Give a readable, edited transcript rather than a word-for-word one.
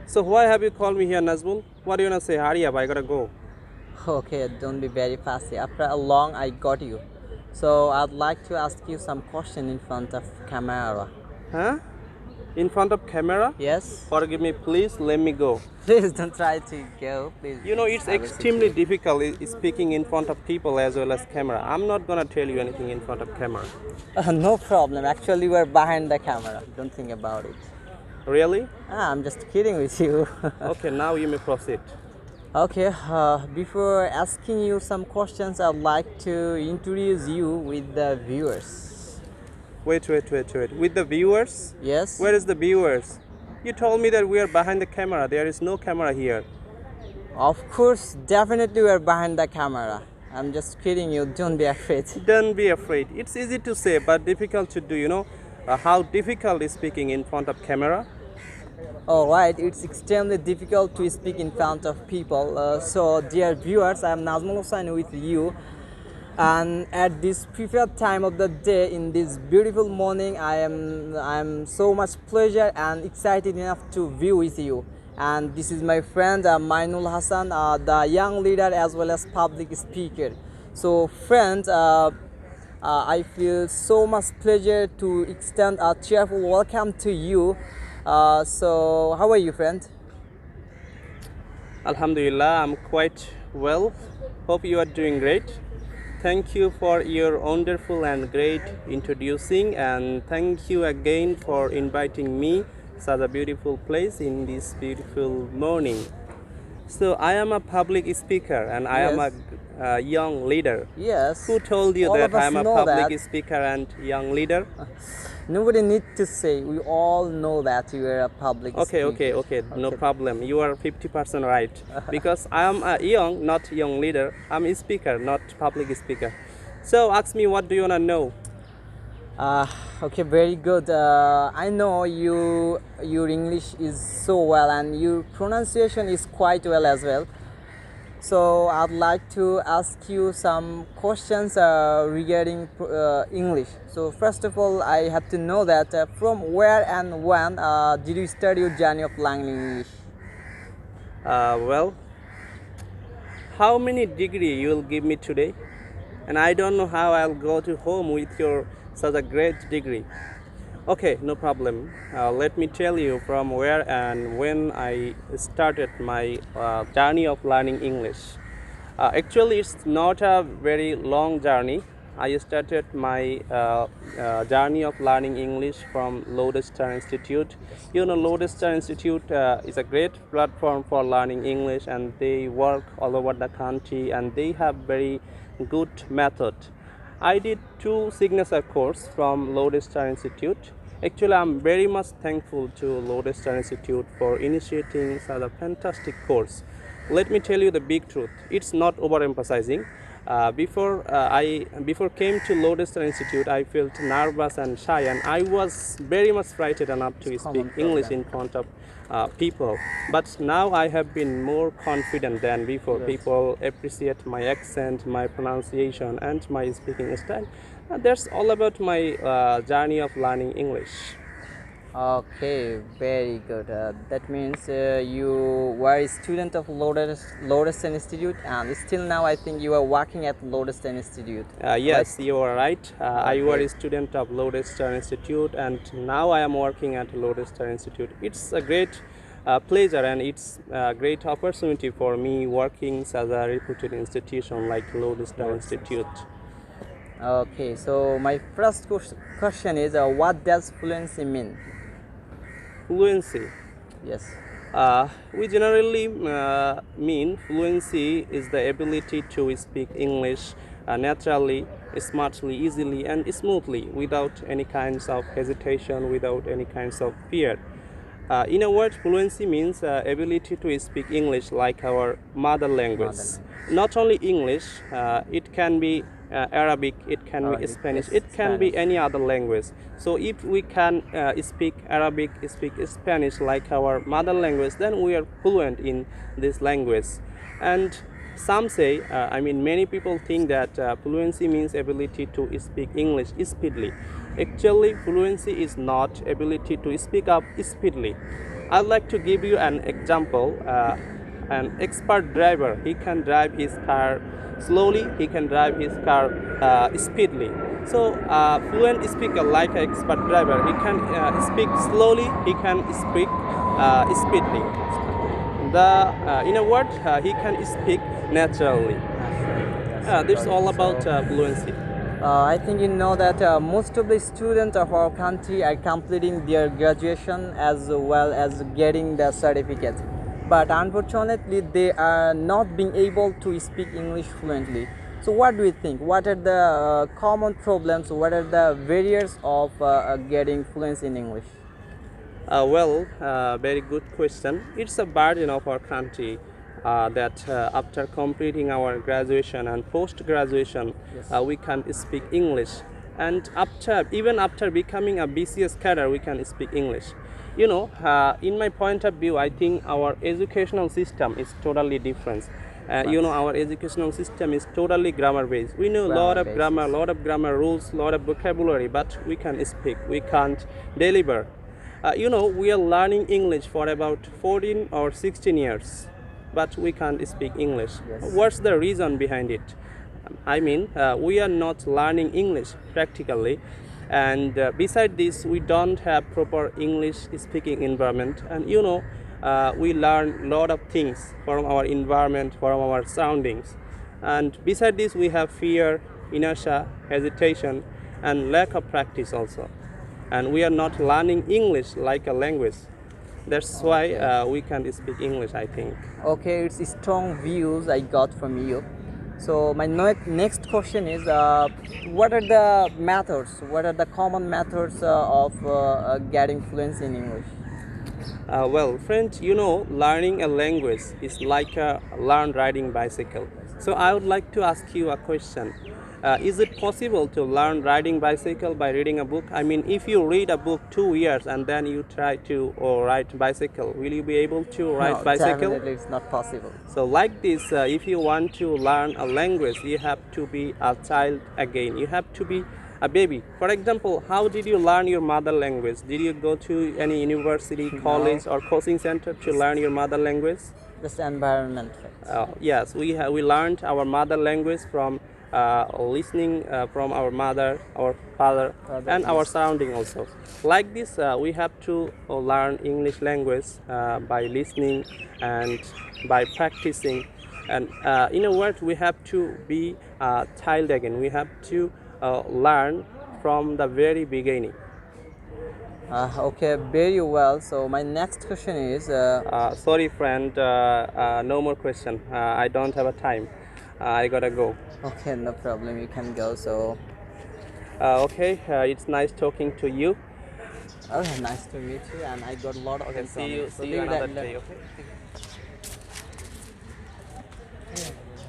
So why have you called me here, Nazmul? What do you wanna say? Hurry up, I gotta go. Okay, don't be very fussy. After a long, I got you. So I'd like to ask you some question in front of camera. Huh? In front of camera? Yes? Forgive me, please. Let me go. Please don't try to go. Please. You know, it's I will sit extremely here. difficult speaking in front of people as well as camera. I'm not gonna tell you anything in front of camera. No problem. Actually, we're behind the camera. Don't think about it. Really? I'm just kidding with you. Okay, now you may proceed. Okay, before asking you some questions, I'd like to introduce you with the viewers. Wait. With the viewers? Yes? Where is the viewers? You told me that we are behind the camera. There is no camera here. Of course, definitely we're behind the camera. I'm just kidding you. Don't be afraid. Don't be afraid. It's easy to say, but difficult to do. You know how difficult is speaking in front of camera? Alright, it's extremely difficult to speak in front of people. So, dear viewers, I am Nazmul Hossain with you. And at this preferred time of the day, in this beautiful morning, I am so much pleasure and excited enough to view with you. And this is my friend Mainul Hassan, the young leader as well as public speaker. So, friends, I feel so much pleasure to extend a cheerful welcome to you. So, how are you, friend? Alhamdulillah, I'm quite well. Hope you are doing great. Thank you for your wonderful and great introducing, and thank you again for inviting me such a beautiful place in this beautiful morning. So I am a public speaker and I am Yes. a young leader. Yes. Who told you All that of us I am a know public that. speaker and young leader? Nobody need to say. We all know that you are a public Okay, speaker. no problem. You are 50% right. Because I am a young, not young leader. I'm a speaker, not public speaker. So ask me, what do you wanna know? Okay, very good. I know your English is so well and your pronunciation is quite well as well. So I'd like to ask you some questions regarding English. So first of all, I have to know that from where and when did you start your journey of learning English? Well, how many degree you will give me today? And I don't know how I'll go to home with your such a great degree. Okay, no problem. Let me tell you from where and when I started my journey of learning English. Actually, it's not a very long journey. I started my journey of learning English from Lodestar Institute. You know, Lodestar Institute is a great platform for learning English, and they work all over the country, and they have very good method. I did 2 signature course from Lodestar Institute. Actually, I'm very much thankful to Lodestar Institute for initiating such a fantastic course. Let me tell you the big truth. It's not overemphasizing. Before came to Lodestar Institute, I felt nervous and shy, and I was very much frightened enough to speak English in front of people. But now I have been more confident than before. Yes. People appreciate my accent, my pronunciation, and my speaking style. That's all about my journey of learning English. Okay, very good. That means you were a student of Lodestar Institute, and still now I think you are working at Lodestar Institute. Yes, you are right. I was Okay. a student of Lodestar Institute, and now I am working at Lodestar Institute. It's a great pleasure, and it's a great opportunity for me working as a reputed institution like Lodestar Institute. Okay, so my first question is what does fluency mean? Fluency. Yes. We generally mean fluency is the ability to speak English naturally, smartly, easily, and smoothly without any kinds of hesitation, without any kinds of fear. In a word, fluency means ability to speak English like our mother language. Not only English, it can be Arabic, it can be Arabic, Spanish, yes, it can be Spanish. any other language. So if we can speak Arabic, speak Spanish like our mother language, then we are fluent in this language. And some say, many people think that fluency means ability to speak English speedily. Actually, fluency is not ability to speak up speedily. I'd like to give you an example. An expert driver, he can drive his car slowly, he can drive his car speedily. So fluent speaker like an expert driver, he can speak slowly, he can speak speedily. In a word, he can speak naturally. That's all about fluency. I think you know that most of the students of our country are completing their graduation as well as getting the certificate. But unfortunately, they are not being able to speak English fluently. So, what do you think? What are the common problems? What are the barriers of getting fluency in English? Very good question. It's a burden of our country that after completing our graduation and post-graduation, we can speak English. And even after becoming a BCS cadre, we can speak English. You know, in my point of view, I think our educational system is totally different. You know, our educational system is totally grammar based. We know a lot of grammar rules, a lot of vocabulary, but we can speak, we can't deliver. You know, we are learning English for about 14 or 16 years, but we can't speak English. What's the reason behind it? I mean, we are not learning English practically, and beside this, we don't have proper English speaking environment. And you know, we learn a lot of things from our environment, from our surroundings. And beside this, we have fear, inertia, hesitation, and lack of practice also. And we are not learning English like a language. That's why we can't speak English, I think. Okay, it's strong views I got from you. So my next question is, what are the methods? What are the common methods of getting fluency in English? Friend, you know, learning a language is like learn riding bicycle. So I would like to ask you a question. Is it possible to learn riding bicycle by reading a book? I mean, if you read a book 2 years and then you try to ride bicycle, will you be able to ride No, bicycle? definitely it's not possible. So like this, if you want to learn a language, you have to be a child again. You have to be a baby. For example, how did you learn your mother language? Did you go to any university, college, or coaching center to learn your mother language? Just environment. Yes, we learned our mother language from listening from our mother, our father, and our surrounding also. Like this, we have to learn English language by listening and by practicing. And in a word, we have to be a child again. We have to learn from the very beginning. Okay, very well. So my next question is, Sorry, friend, no more question. I don't have a time. I gotta go. okay, no problem. You can go. So, Okay, it's nice talking to you. okay, nice to meet you, and I got a lot of Okay, information. see you So leave it another at that. day. Okay.